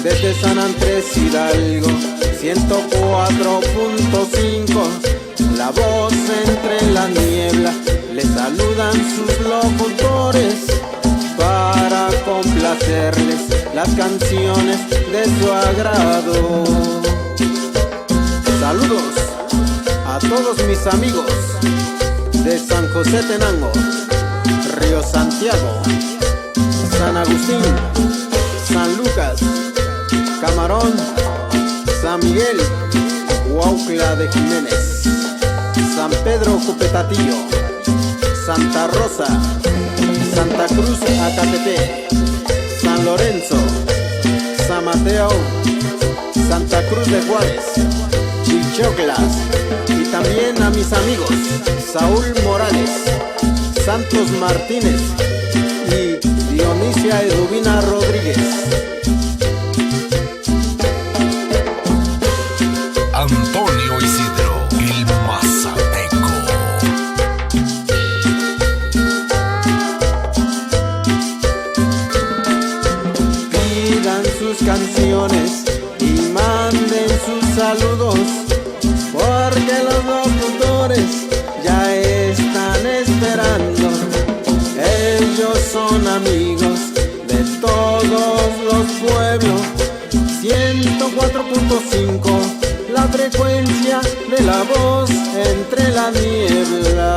desde San Andrés Hidalgo, 104.5, la voz entre la niebla. Le saludan sus locutores para complacerles las canciones de su agrado. Saludos a todos mis amigos de San José Tenango, Río Santiago, San Agustín, San Lucas, Camarón, San Miguel, Huautla de Jiménez, San Pedro Cupetatillo, Santa Rosa, Santa Cruz Acatepec, San Lorenzo, San Mateo, Santa Cruz de Juárez, Chichoclas, y también a mis amigos Saúl Morales, Santos Martínez y Dionisia Eduvina Rodríguez. Antonio Isidro, el Mazateco. Pidan sus canciones y manden sus saludos, porque los locutores ya están esperando. Ellos son amigos de todos los pueblos. 104.5, la frecuencia de la voz entre la niebla.